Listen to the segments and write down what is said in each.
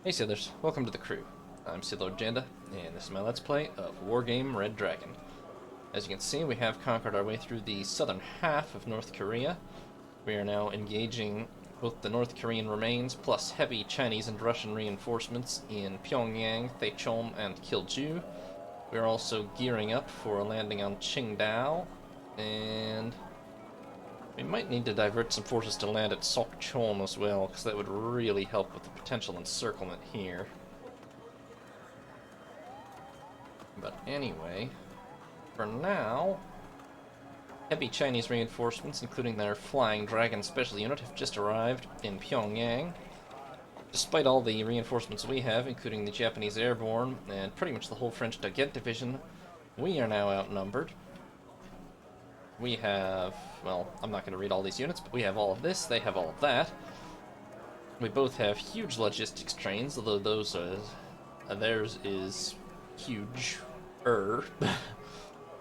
Hey Sailors, welcome to the crew. I'm Sailor Janda, and this is my Let's Play of Wargame Red Dragon. As you can see, we have conquered our way through the southern half of North Korea. We are now engaging both the North Korean remains, plus heavy Chinese and Russian reinforcements in Pyongyang, Daecheon, and Kilju. We are also gearing up for a landing on Qingdao, and we might need to divert some forces to land at Sokchon as well, because that would really help with the potential encirclement here. But anyway, for now, heavy Chinese reinforcements, including their Flying Dragon Special Unit, have just arrived in Pyongyang. Despite all the reinforcements we have, including the Japanese Airborne and pretty much the whole French Daguet Division, we are now outnumbered. We have, well, I'm not going to read all these units, but we have all of this, they have all of that. We both have huge logistics trains, although those theirs is huge-er.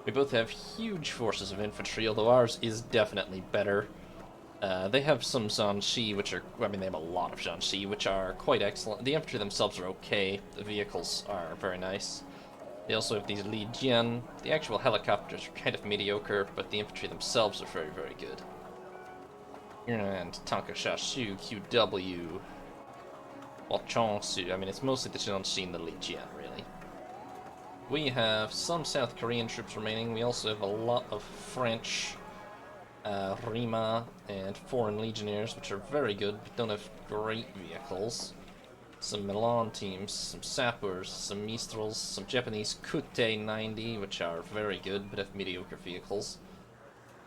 We both have huge forces of infantry, although ours is definitely better. They have some Zhanshi, which are, I mean, they have a lot of Zhanshi, which are quite excellent. The infantry themselves are okay, the vehicles are very nice. They also have these Li Jian. The actual helicopters are kind of mediocre, but the infantry themselves are very, very good. And Tankashashu, QW, Wachonsu. I mean, it's mostly the Zhanshi and the Li Jian, really. We have some South Korean troops remaining. We also have a lot of French, Rima, and foreign legionnaires, which are very good, but don't have great vehicles. Some Milan teams, some Sappers, some Mistrals, some Japanese Kute 90, which are very good, but have mediocre vehicles.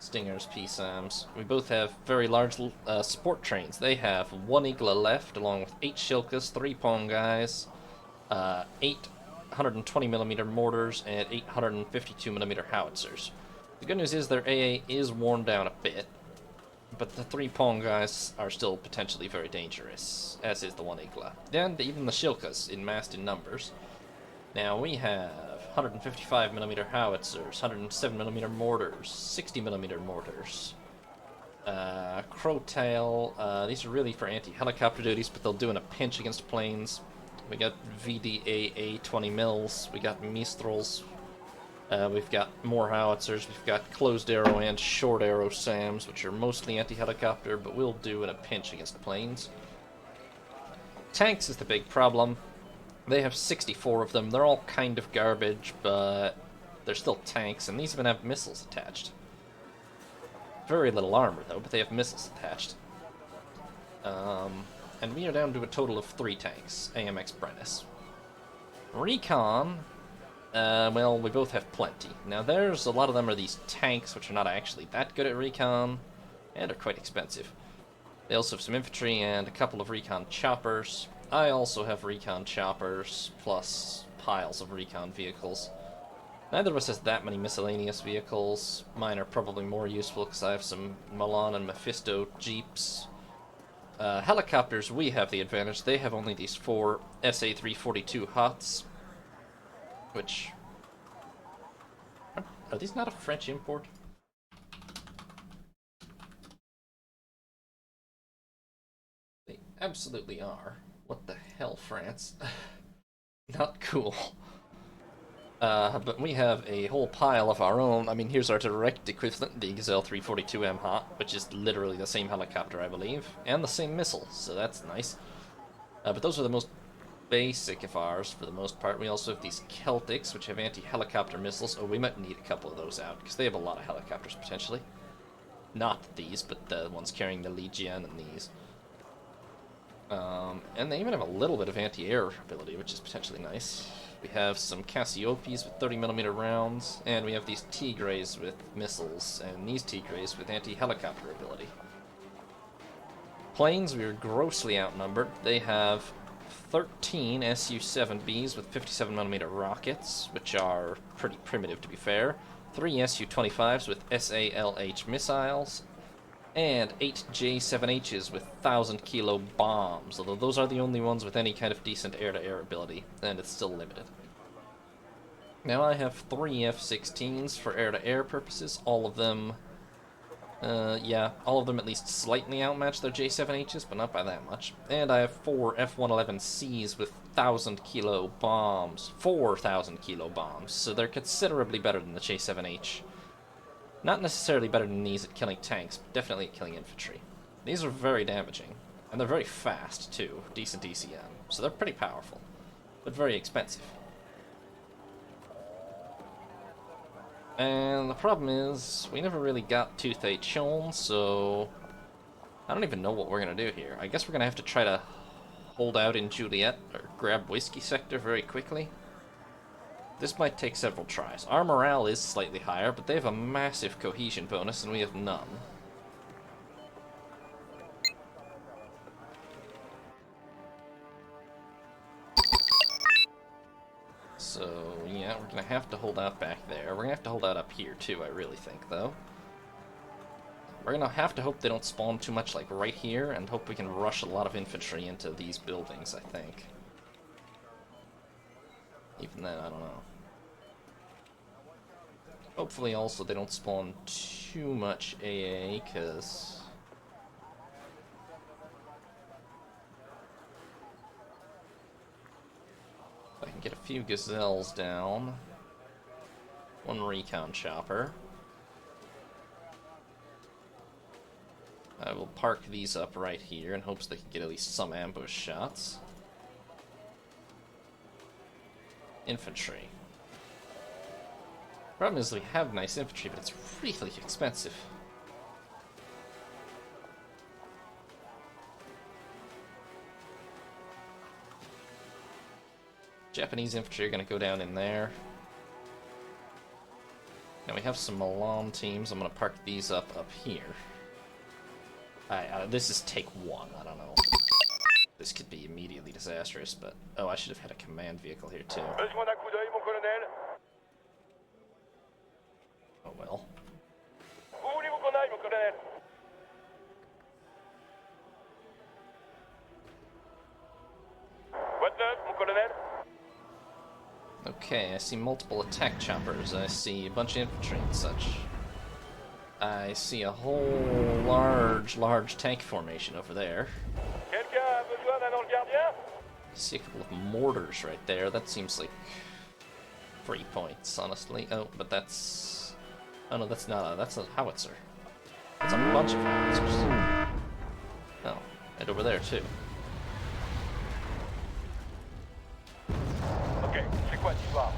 Stingers, PSAMs. We both have very large support trains. They have 1 Igla left, along with 8 Shilkas, 3 Ponggais, 8 120mm mortars, and 8 152mm howitzers. The good news is their AA is worn down a bit, but the 3 Ponggais are still potentially very dangerous, as is the 1 Igla. And even the Shilkas, massed in numbers. Now we have 155mm howitzers, 107mm mortars, 60mm mortars. Crowtail, these are really for anti-helicopter duties, but they'll do in a pinch against planes. We got VDAA 20 mils, we got Mistrals. We've got more howitzers, we've got closed arrow and short arrow SAMs, which are mostly anti-helicopter, but will do in a pinch against planes. Tanks is the big problem. They have 64 of them. They're all kind of garbage, but they're still tanks, and these even have missiles attached. Very little armor, though, but they have missiles attached. And we are down to a total of 3 tanks, AMX Brennis. Recon... well, we both have plenty. Now, there's a lot of them are these tanks, which are not actually that good at recon, and are quite expensive. They also have some infantry and a couple of recon choppers. I also have recon choppers, plus piles of recon vehicles. Neither of us has that many miscellaneous vehicles. Mine are probably more useful because I have some Milan and Mephisto jeeps. Helicopters, we have the advantage. They have only these 4 SA-342 Huts. Which... Are these not a French import? They absolutely are. What the hell, France? Not cool. But we have a whole pile of our own. I mean, here's our direct equivalent, the Gazelle 342M Hot, which is literally the same helicopter, I believe, and the same missile, so that's nice. But those are the most basic of ours, for the most part. We also have these Celtics, which have anti-helicopter missiles. Oh, we might need a couple of those out, because they have a lot of helicopters, potentially. Not these, but the ones carrying the Legion and these. And they even have a little bit of anti-air ability, which is potentially nice. We have some Cassiopes with 30mm rounds, and we have these Tigres with missiles, and these Tigres with anti-helicopter ability. Planes, we are grossly outnumbered. They have 13 Su-7Bs with 57mm rockets, which are pretty primitive to be fair, 3 Su-25s with SALH missiles, and 8 J-7Hs with 1,000-kilo bombs, although those are the only ones with any kind of decent air-to-air ability, and it's still limited. Now I have 3 F-16s for air-to-air purposes, all of them Yeah, all of them at least slightly outmatch their J7Hs, but not by that much. And I have 4 F-111Cs with 1,000-kilo bombs. 4,000-kilo bombs, so they're considerably better than the J7H. Not necessarily better than these at killing tanks, but definitely at killing infantry. These are very damaging, and they're very fast, too. Decent DCM, so they're pretty powerful, but very expensive. And the problem is, we never really got Toothache shown, so I don't even know what we're going to do here. I guess we're going to have to try to hold out in Juliet, or grab Whiskey Sector very quickly. This might take several tries. Our morale is slightly higher, but they have a massive cohesion bonus, and we have none. So, yeah, we're going to have to hold out back there. We're going to have to hold out up here, too, I really think, though. We're going to have to hope they don't spawn too much, like, right here, and hope we can rush a lot of infantry into these buildings, I think. Even then, I don't know. Hopefully, also, they don't spawn too much AA, because... I can get a few gazelles down. One recon chopper. I will park these up right here in hopes they can get at least some ambush shots. Infantry. Problem is we have nice infantry, but it's really expensive. Japanese infantry are going to go down in there. Now we have some Milan teams. I'm going to park these up here. This is take one. I don't know. This could be immediately disastrous, but... Oh, I should have had a command vehicle here, too. Oh, well. Okay, I see multiple attack choppers. I see a bunch of infantry and such. I see a whole large tank formation over there. I see a couple of mortars right there. That seems like 3 points, honestly. Oh, but that's... Oh no, that's not a... That's a howitzer. That's a bunch of howitzers. Oh, and over there too. Ok, c'est quoi l'histoire?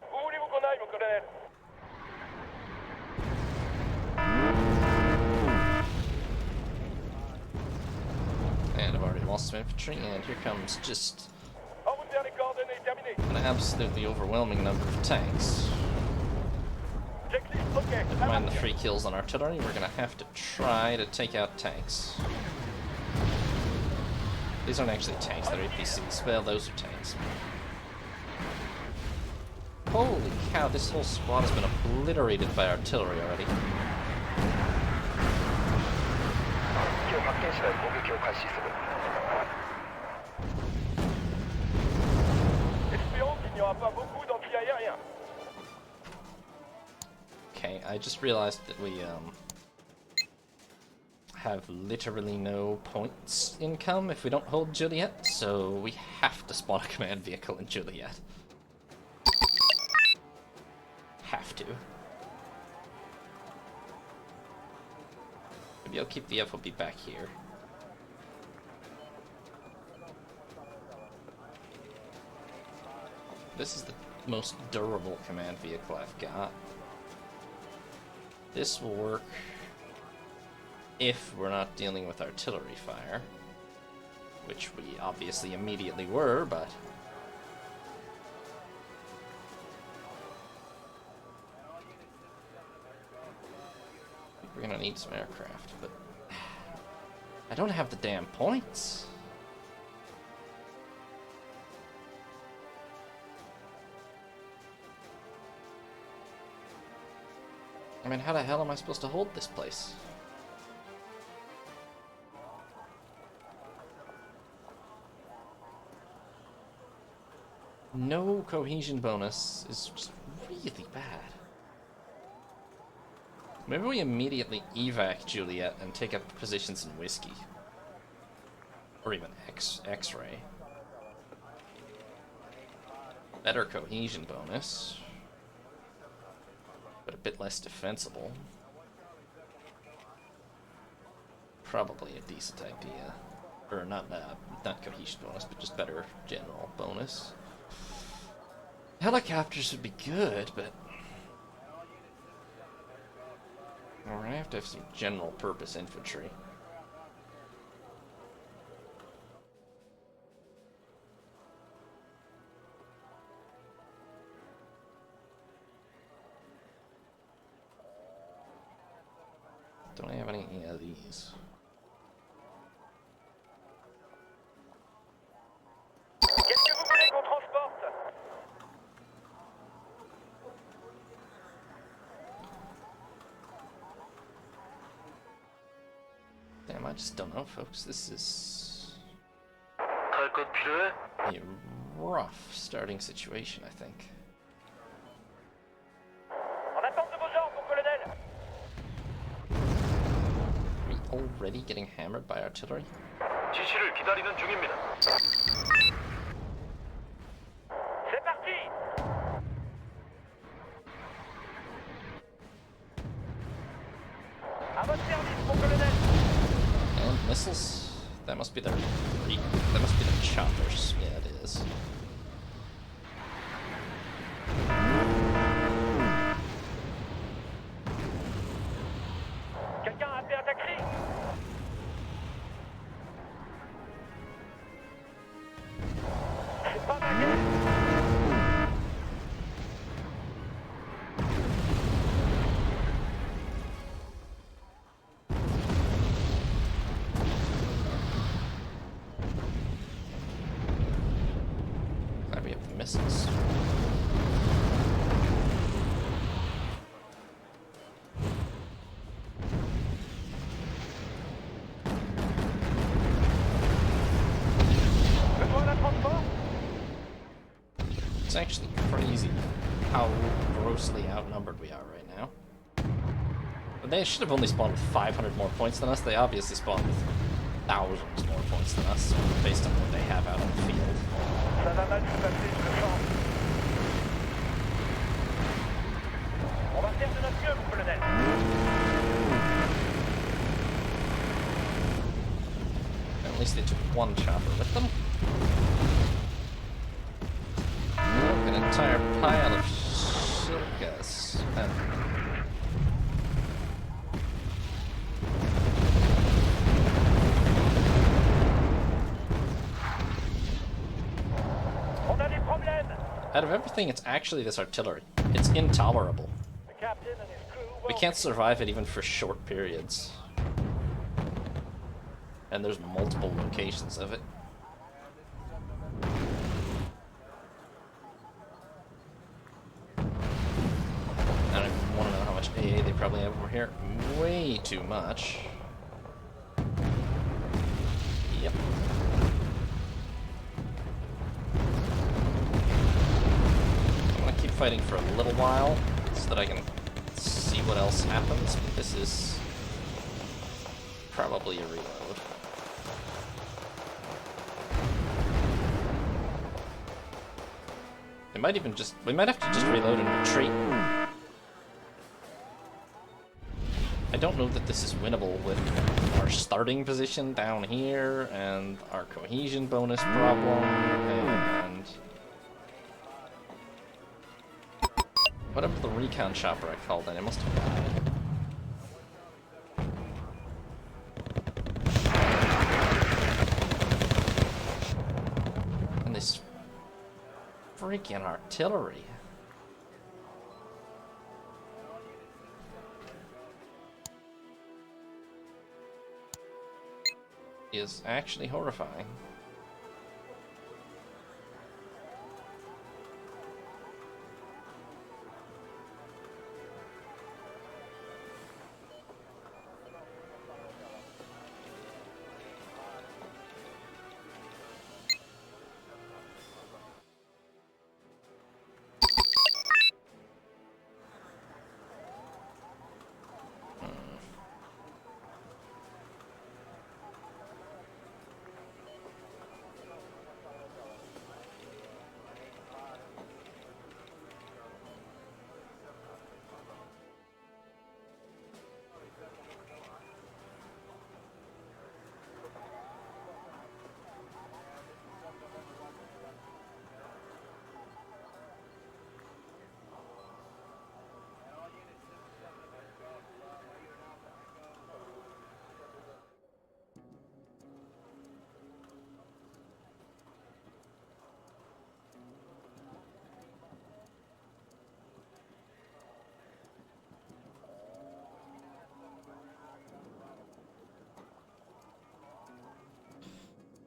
Où voulez-vous qu'on aille, mon colonel? And I've already lost some infantry, and here comes just En route vers les coordonnées, terminé. an absolutely overwhelming number of tanks. Checklist, ok. Never mind the 3 kills on artillery, we're gonna have to try to take out tanks. These aren't actually tanks, they're APCs. Well, those are tanks. Holy cow, this whole squad has been obliterated by artillery already. Espérons qu'il n'y aura pas beaucoup d'anti-aériens. Okay, I just realized that we have literally no points income if we don't hold Juliet, so we have to spawn a command vehicle in Juliet. Have to. Maybe I'll keep the FOB back here. This is the most durable command vehicle I've got. This will work if we're not dealing with artillery fire, which we obviously immediately were, but... we're gonna need some aircraft, but... I don't have the damn points! I mean, how the hell am I supposed to hold this place? No cohesion bonus is just really bad. Maybe we immediately evac Juliet and take up positions in Whiskey. Or even X-Ray. Better cohesion bonus. But a bit less defensible. Probably a decent idea. Or not cohesion bonus, but just better general bonus. Helicopters would be good, but we're gonna have to have some general purpose infantry. Don't I have any of these? Qu'est-ce que vous voulez qu'on transporte? Damn, I just don't know, folks. This is 갈 것 필요해? a rough starting situation, I think. En attente de vos ordres, mon colonel. Are we already getting hammered by artillery? 지시를 기다리는 중입니다. C'est parti. À votre service, mon colonel. And missiles? That must be their that must be their choppers. Yeah, it is. Quelqu'un a appelé un taxi? C'est pas ma guerre. Glad we have the missiles. Besoin d'un transport? It's actually crazy how grossly outnumbered we are right now. But they should have only spawned with 500 more points than us. They obviously spawned with thousands more points than us, based on what they have out on the field. Ça va mal se passer, je le sens. On va faire de notre mieux, mon colonel. At least they took one chopper with them. Look, an entire pile of shilkas. On a des problèmes. Out of everything, it's actually this artillery. It's intolerable. The captain and his crew We can't survive it even for short periods. And there's multiple locations of it. I don't even want to know how much AA they probably have over here. Way too much. Yep. I'm gonna keep fighting for a little while so that I can see what else happens, but this is probably a reload. It might even just, we might have to just reload and retreat. I don't know that this is winnable with our starting position down here and our cohesion bonus problem and whatever the recon chopper I called in, it must have died. And this freaking artillery. Is actually horrifying.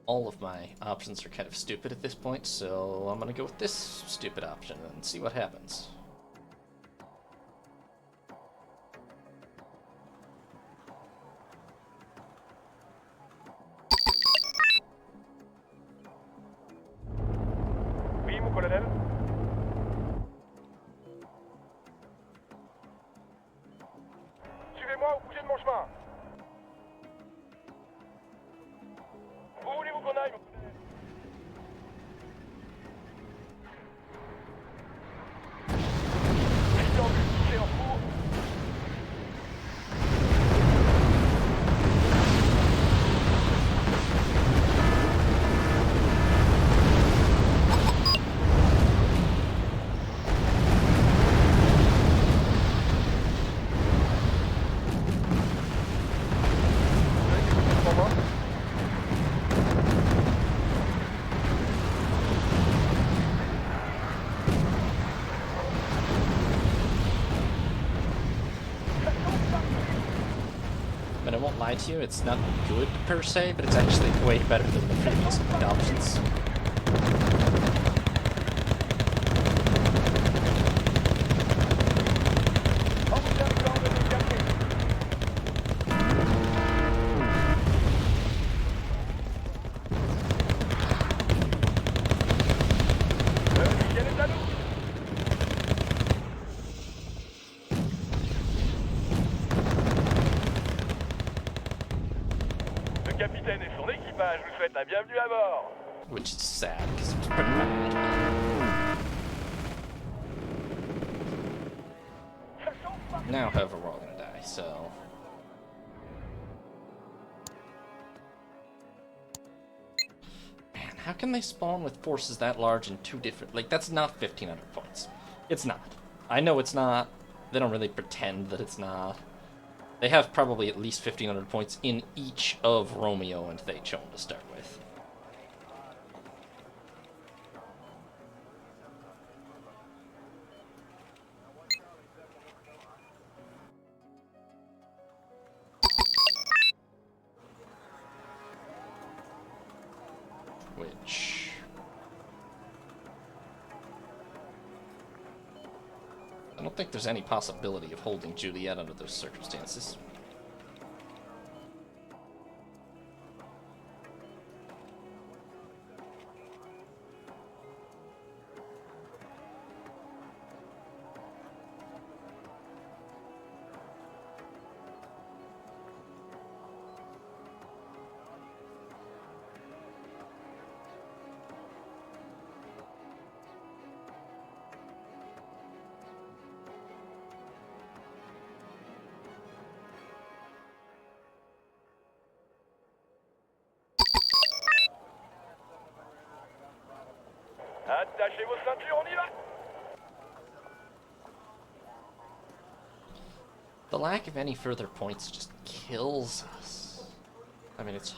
all of my options are kind of stupid at this point, so I'm gonna go with this stupid option and see what happens. Oui, mon colonel. Suivez-moi ou bougez de mon chemin. Où voulez-vous qu'on aille, mon colonel? Prise en vue, c'est en cours. But I won't lie to you, it's not good per se, but it's actually way better than the previous options. Le capitaine et son équipage vous souhaitent la bienvenue à bord. Which is sad, because it was pretty bad. Now, however, we're all gonna die, so... Man, how can they spawn with forces that large in two different... Like, that's not 1,500 points. It's not. I know it's not. They don't really pretend that it's not. They have probably at least 1,500 points in each of Romeo and Thechon to start with. Which... I don't think there's any possibility of holding Juliet under those circumstances. Attachez vos ceintures, on y va. The lack of any further points just kills us. I mean, it's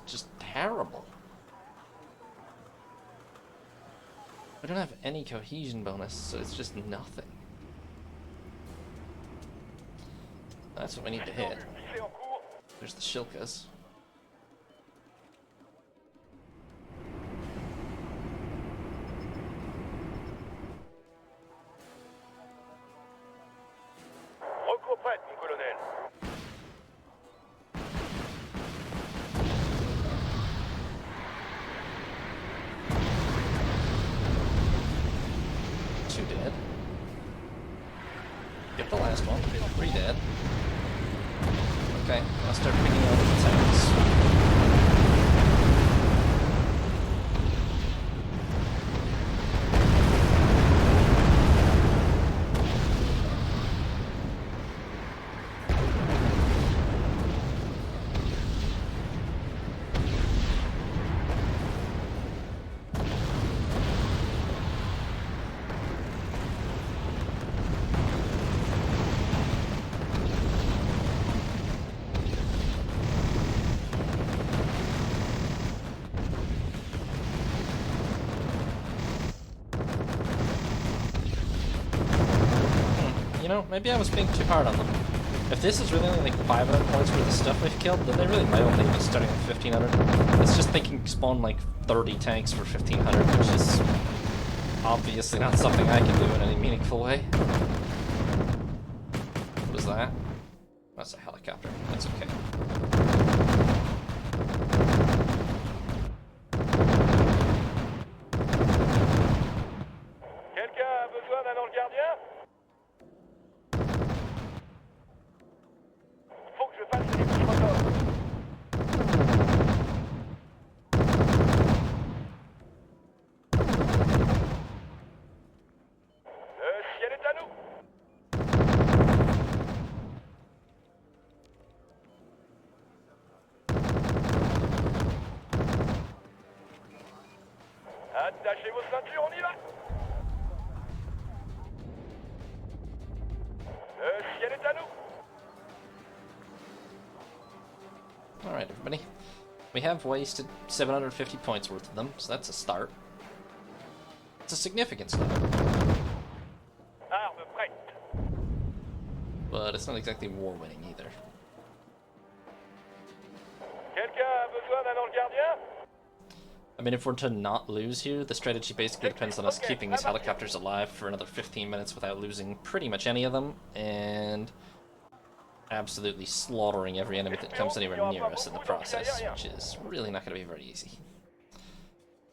just terrible. We don't have any cohesion bonus, so it's just nothing. That's what we need to hit. C'est en cours. There's the Shilkas. Recours prête, mon colonel. Two dead. Get the last one. Three dead. Okay, I'll start picking up the tanks. You know, maybe I was being too hard on them. If this is really only like 500 points worth of stuff we've killed, then they really might only be starting at 1500. It's just thinking spawn like 30 tanks for 1500, which is obviously not something I can do in any meaningful way. What is that? That's a helicopter. That's okay. Quelqu'un a besoin d'un ange gardien? Faut que je fasse les petits moteurs. Le ciel est à nous. Attachez vos ceintures, on y va. Le ciel est à nous. Alright, everybody. We have wasted 750 points worth of them, so that's a start. It's a significant start. Arme prête. But it's not exactly war winning either. Quelqu'un a besoin d'un ange gardien? I mean, if we're to not lose here, the strategy basically depends on us keeping these helicopters alive for another 15 minutes without losing pretty much any of them, and absolutely slaughtering every enemy that comes anywhere near us in the process, which is really not going to be very easy.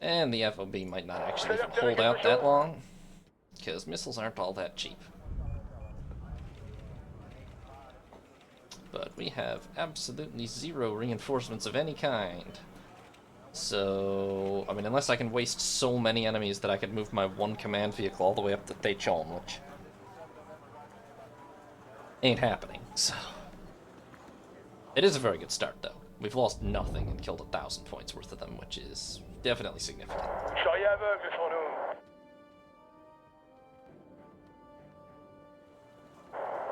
And the FOB might not actually even hold out that long, because missiles aren't all that cheap. But we have absolutely zero reinforcements of any kind. So, I mean, unless I can waste so many enemies that I could move my one command vehicle all the way up to Daecheon, which ain't happening, so. It is a very good start, though. We've lost nothing and killed 1,000 points worth of them, which is definitely significant. Charrier aveugle sur nous.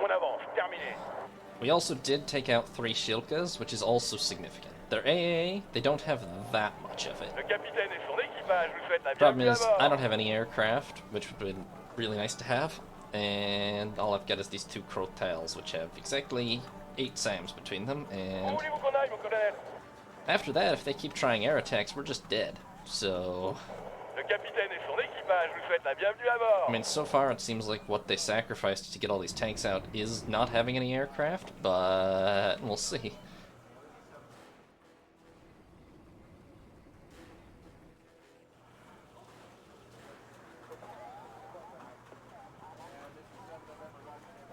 On avance, terminé. We also did take out 3 Shilkas, which is also significant. They're AAA, they don't have that much of it. Le capitaine et son équipage vous souhaitent la Problem bienvenue à is, bord. I don't have any aircraft, which would have been really nice to have, and all I've got is these 2 Crotales, which have exactly 8 SAMs between them, Où and voulez-vous qu'on aille, mon colonel? after that, if they keep trying air attacks, we're just dead. So, Le capitaine et son équipage vous souhaitent la bienvenue à bord. I mean, so far it seems like what they sacrificed to get all these tanks out is not having any aircraft, but we'll see.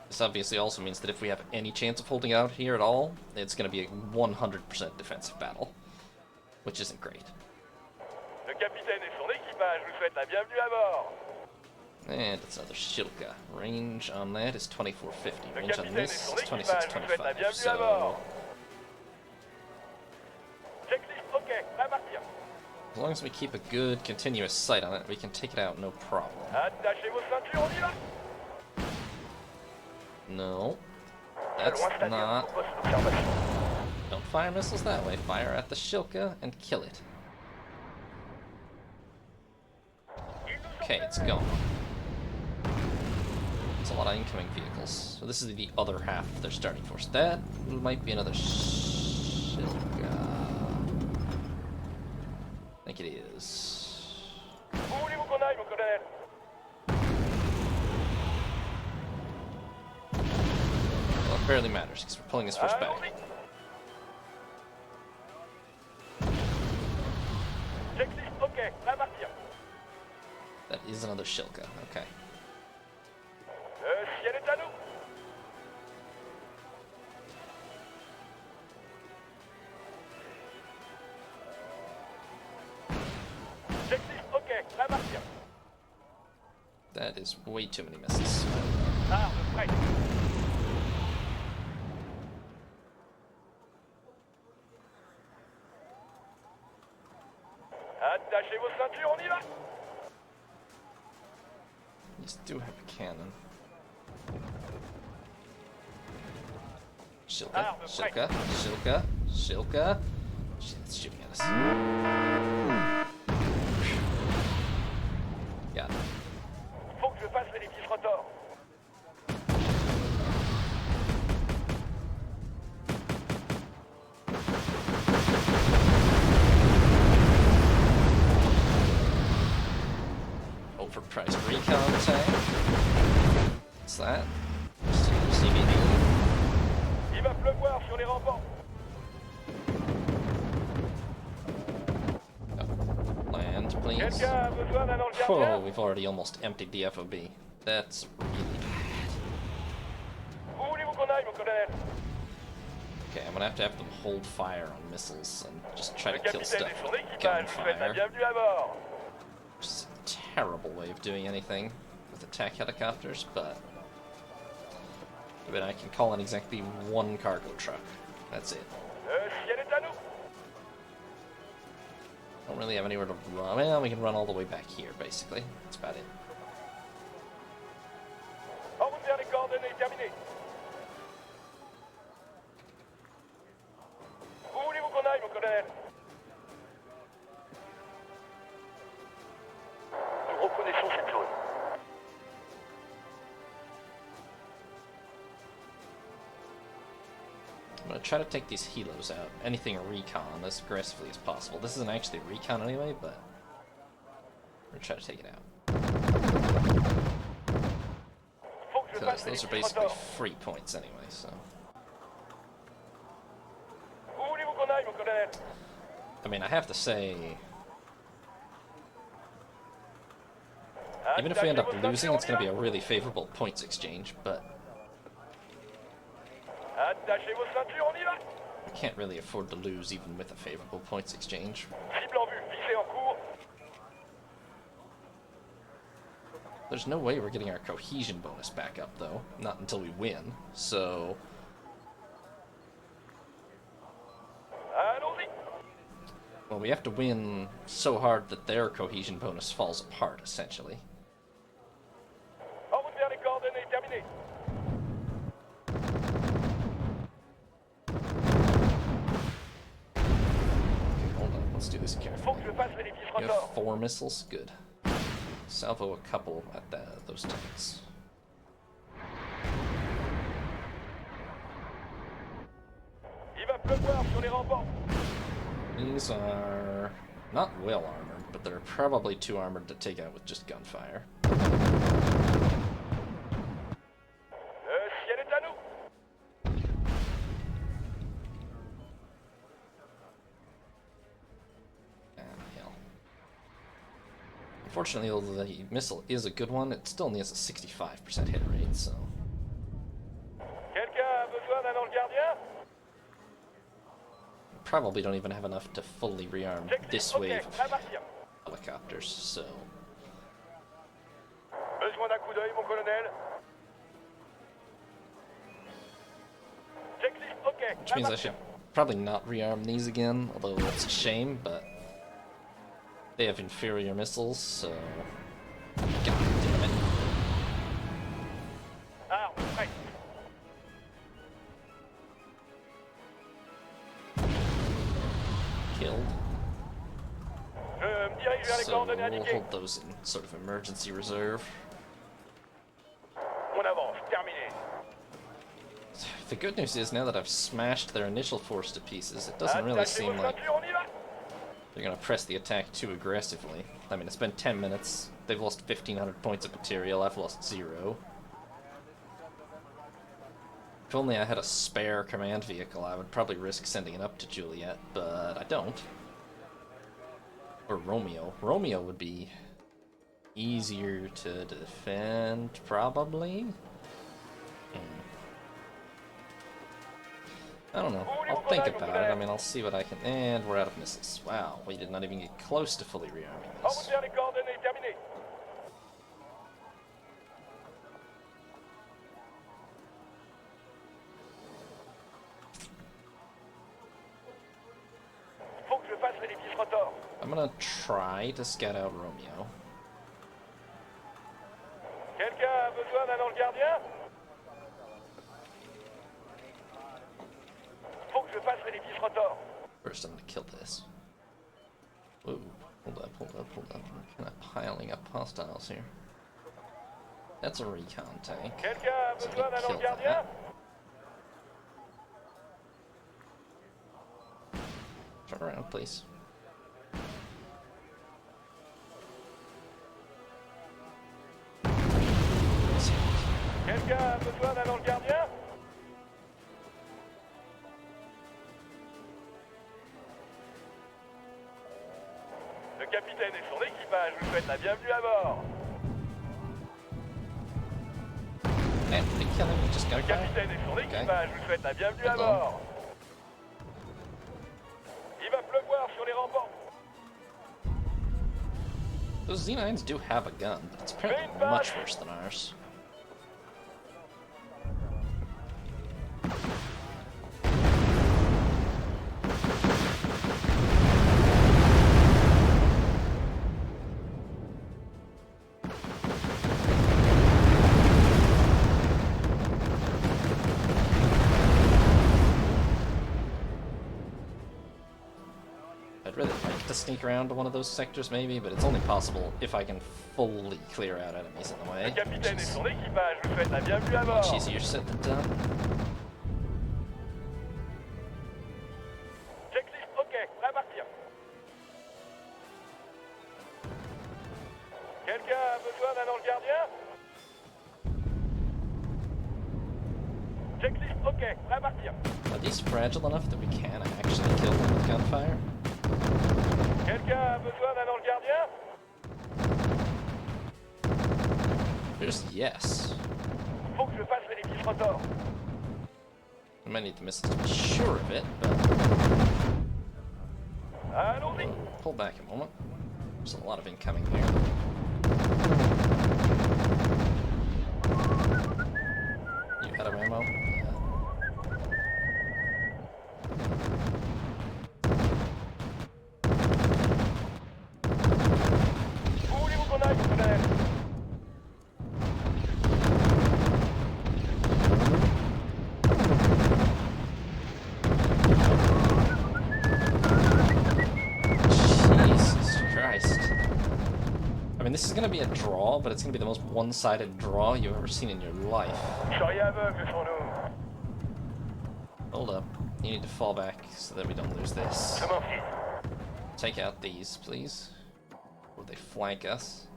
This obviously also means that if we have any chance of holding out here at all, it's going to be a 100% defensive battle, which isn't great. Le capitaine et son équipage vous souhaitent la bienvenue à bord. And it's another Shilka. Range on that is 2450. Le Range on capitaine et this son is équipage vous souhaitent la 2625. bienvenue à bord. So, Checklist OK, à partir. as long as we keep a good continuous sight on it, we can take it out no problem. Attachez vos ceintures, on y va. No, that's Loin, c'est-à-dire, not. poste d'observation. Don't fire missiles that way. Fire at the Shilka and kill it. Okay, it's gone. It's a lot of incoming vehicles. So this is the other half of their starting force. That might be another Shilka. I think it is. Où voulez-vous qu'on aille, mon colonel? Well, it barely matters because we're pulling this force back. Allons-y. Checklist OK, à partir. That is another Shilka. Okay. Le ciel est à nous. Checklist OK, à partir. That is way too many missiles. Arme prête. Attachez vos ceintures, on y va. These do have a cannon. Shilka, Shilka, Shilka, Shilka. Shit, it's shooting at us. Got it. Faut que je fasse les petits rotors. Surprise recon tank. What's that? CBD. Il va pleuvoir sur les ramparts. Land, please. Quelqu'un a besoin d'un ange Oh, gardien? we've already almost emptied the FOB. That's really bad. Où voulez-vous qu'on aille, mon colonel? Okay, I'm gonna have them hold fire on missiles and just try Le to kill capitaine stuff et son with équipage vous souhaitent la gunfire. bienvenue à bord. Which is a terrible way of doing anything with attack helicopters, but I mean, I can call in exactly one cargo truck. That's it. Le ciel est à nous. Don't really have anywhere to run. Well, we can run all the way back here, basically. That's about it. En route vers les coordonnées terminées. Où voulez-vous qu'on aille, mon colonel? Nous reconnaissons cette zone. I'm gonna try to take these helos out. Anything recon as aggressively as possible. This isn't actually a recon anyway, but we're gonna try to take it out. Faut que je Because fasse les those are petits basically rotors. free points anyway, so. Où voulez-vous qu'on aille, mon colonel? I mean, I have to say, even if we end up losing, it's gonna be a really favorable points exchange, but Attachez vos ceintures, on y va. we can't really afford to lose even with a favorable points exchange. Cible en vue, visée en cours. There's no way we're getting our cohesion bonus back up, though. Not until we win, so... Allons-y. Well, we have to win so hard that their cohesion bonus falls apart, essentially. En route vers les coordonnées terminées. Okay, hold on, let's do this Faut carefully. que je fasse l'édifice You rotor. have 4 missiles? Good. Salvo a couple at those tanks. Il va pleuvoir sur les ramparts. These are not well armored, but they're probably too armored to take out with just gunfire. Le ciel est à nous. And hell. Unfortunately, although the missile is a good one, it still only has a 65% hit rate, so... Quelqu'un a besoin d'un ange gardien? Probably don't even have enough to fully rearm this Ok, wave à of partir. helicopters, so... Besoin d'un coup d'œil, mon colonel. Checklist, ok. Which means I should probably not rearm these again, although that's a shame, but... They have inferior missiles, so... God damn it. Arme, prête. Killed. Je me dirige vers les So coordonnées we'll indiquées. hold those in sort of emergency reserve. On avance, terminé. The good news is, now that I've smashed their initial force to pieces, it doesn't really Attachez seem vos like ceintures, on y va. they're gonna press the attack too aggressively. I mean, it's been 10 minutes. They've lost 1,500 points of material. I've lost 0. If only I had a spare command vehicle, I would probably risk sending it up to Juliet, but I don't. Or Romeo. Romeo would be easier to defend, probably? I don't know. I'll think about it. I mean, I'll see what I can... And we're out of missiles. Wow, we did not even get close to fully rearming En route this. vers les coordonnées terminées. Faut que je fasse l'édifice rotor. I'm gonna try to scout out Romeo. Quelqu'un a besoin d'un ange gardien? Faut que je fasse l'édifice rotor. First, I'm gonna kill this. Whoa, hold up, hold up, hold up. I'm kind of piling up hostiles here. That's a recon tank. Quelqu'un a So besoin we d'un kill ange gardien? that. Turn around, please. Quelqu'un a besoin d'un ange gardien? Le capitaine et son équipage vous souhaitent la bienvenue à bord. Man, did they kill him? He just got Le by? capitaine et son équipage vous souhaitent la bienvenue à bord. Il va pleuvoir sur les remparts. Those Z9s do have a gun, but it's apparently much worse than ours. I'd really like to sneak around to one of those sectors maybe, but it's only possible if I can fully clear out enemies in the Le way, capitaine et which is son équipage vous souhaitent la bienvenue à bord. much easier said than done. Checklist OK, prêt à partir. Quelqu'un a besoin d'un ange gardien? Checklist OK, prêt à partir. Are these fragile enough that we can actually kill them with gunfire? Quelqu'un a besoin d'un ange gardien? There's yes. Faut que je fasse l'édifice rotor. I might need the missiles to be sure of it, but Allons-y. pull back a moment. There's a lot of incoming here. You had a ammo? Yeah. Où voulez-vous qu'on aille, colonel? Jesus Christ. I mean, this is gonna be a draw, but it's gonna be the most one-sided draw you've ever seen in your life. Charrier aveugle sur nous. Hold up. You need to fall back so that we don't lose this. Je m'en fiche. Take out these, please. Or they flank us.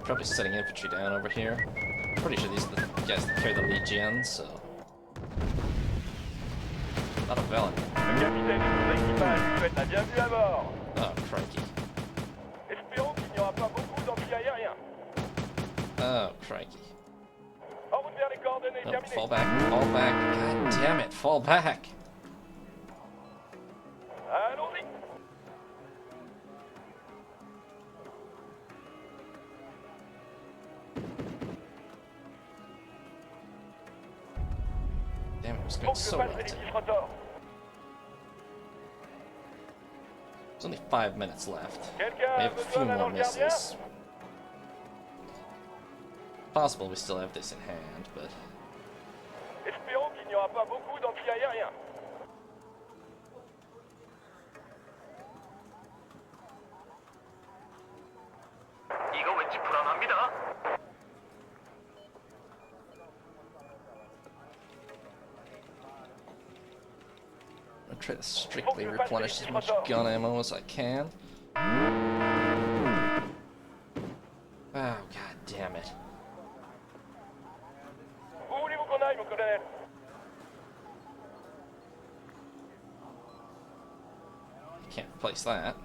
Probably setting infantry down over here. Pretty sure these are the guys that carry the Legion, so... Not a villain. Le capitaine et son équipage vous souhaitent la bienvenue à bord. Oh, crikey. Espérons qu'il n'y aura pas beaucoup d'anti-aériens. Oh, crikey. En route vers les coordonnées Oh, terminées. fall back, fall back. God damn it, fall back. Allons-y. Damn, it was Faut going que je so fasse well. l'édifice rotor. There's only 5 minutes left. Quelqu'un We a have a few besoin d'un more ange gardien? missiles. Possible we still have this in hand, but... Espérons qu'il n'y aura pas beaucoup d'anti-aériens. 이거 왠지 불안합니다. I'm try to strictly replenish as much gun ammo as I can. Oh, god damn it. Où voulez-vous qu'on aille, mon colonel? Can't replace that.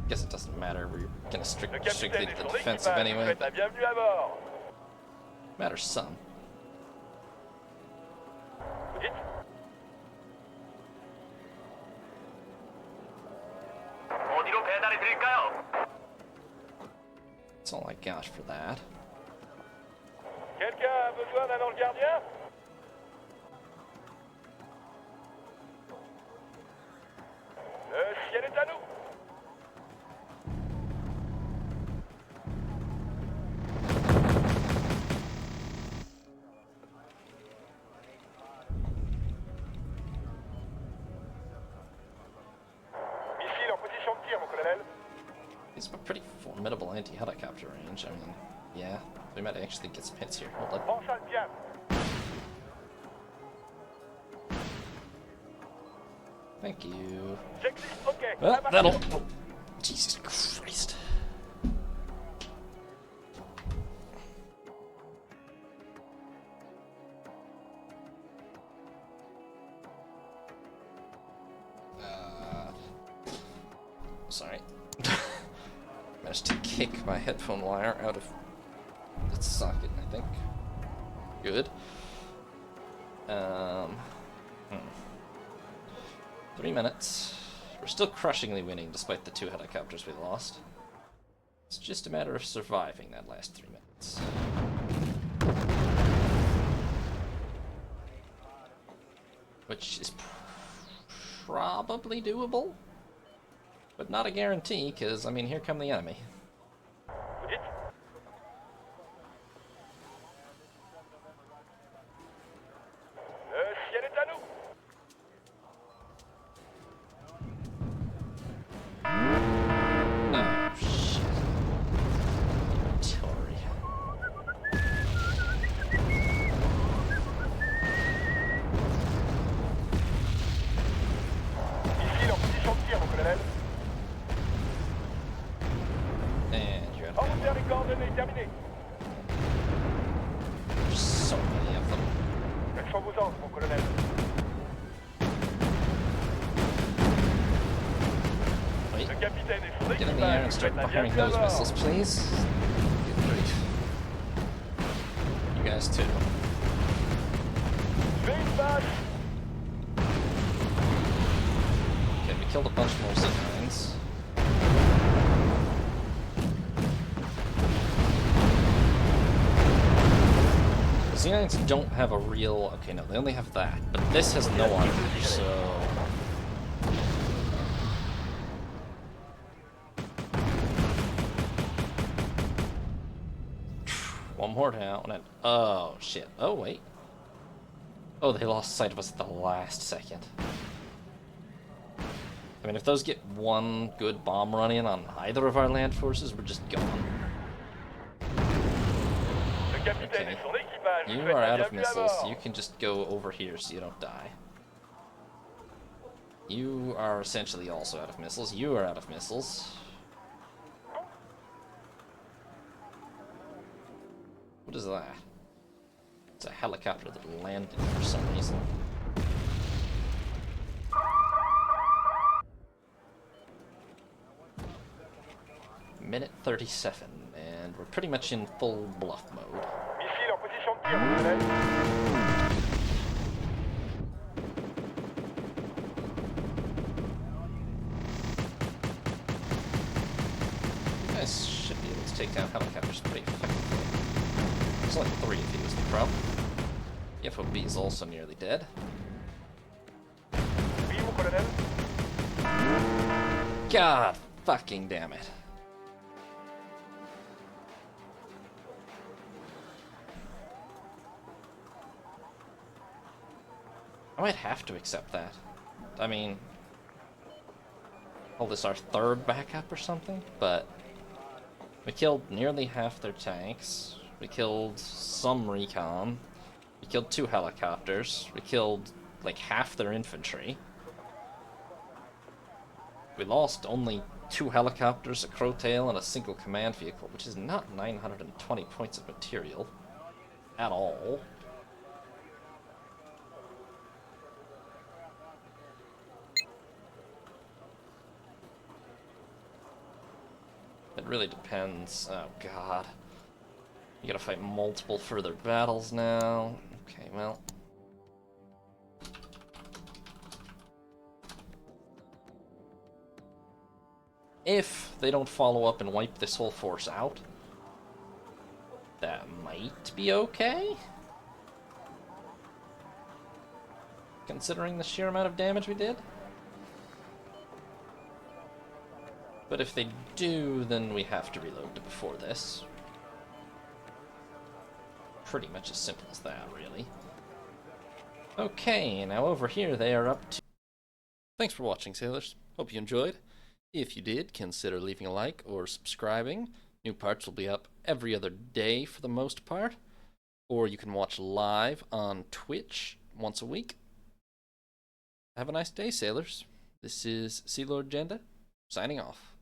Guess it doesn't matter, we're gonna Le strictly capitaine et the son defensive équipage vous anyway, souhaitent but la bienvenue à bord. matters some. Vous dites? 어디로 배달해 드릴까요? That's all I got for that. Quelqu'un a besoin d'un ange gardien? Le ciel est à nous. Missile en position de tir, mon colonel. It's a pretty formidable anti-helicopter range, I mean, yeah. We might actually get some hits here. Hold up. Prends ça le diable. Thank you. Checklist OK. Well, À partir. that'll... Oh, Jesus Christ. sorry. Managed to kick my headphone wire out of its socket, I think. Good. 3 minutes. We're still crushingly winning despite the 2 helicopters we lost. It's just a matter of surviving that last 3 minutes. Which is probably doable, but not a guarantee, because, I mean, here come the enemy. Vous dites? Le ciel est à nous. Oh, shit. Artillery. Missile en position de tir, mon colonel. And you're En out route of vers les coordonnées, terminé. There's so many of them. Quelles sont vos ordres, mon colonel? Wait, Le capitaine et son get in the air équipage and vous start souhaitent la firing bienvenue à those bord. missiles, please. Good grief. You guys too. Tuez une vache. Okay, we killed a bunch more Z9s. The Z9s don't have a real... Okay, no, they only have that. But this has no armor, so... One more down, and... Oh, shit. Oh, wait. Oh, they lost sight of us at the last second. I mean, if those get one good bomb run in on either of our land forces, we're just gone. Le capitaine Okay. et son équipage vous You souhaitent are la out of bienvenue à missiles. bord. You can just go over here so you don't die. You are essentially also out of missiles. You are out of missiles. What is that? It's a helicopter that landed for some reason. Minute 37, and we're pretty much in full bluff mode. Missile en position de tir, mon colonel. You guys should be able to take down helicopters pretty effectively. There's only 3 of you is the problem. The FOB is also nearly dead. Oui, mon colonel. God fucking damn it. I might have to accept that. I mean, call this our 3rd backup or something, but we killed nearly half their tanks. We killed some recon. We killed 2 helicopters. We killed like half their infantry. We lost only 2 helicopters, a crowtail, and a single command vehicle, which is not 920 points of material at all. It really depends. Oh god. You gotta fight multiple further battles now. Okay, well. If they don't follow up and wipe this whole force out, that might be okay. Considering the sheer amount of damage we did. But if they do, then we have to reload to before this. Pretty much as simple as that, really. Okay, now over here they are up to... Thanks for watching, sailors. Hope you enjoyed. If you did, consider leaving a like or subscribing. New parts will be up every other day for the most part. Or you can watch live on Twitch once a week. Have a nice day, sailors. This is Sea Lord Jenda, signing off.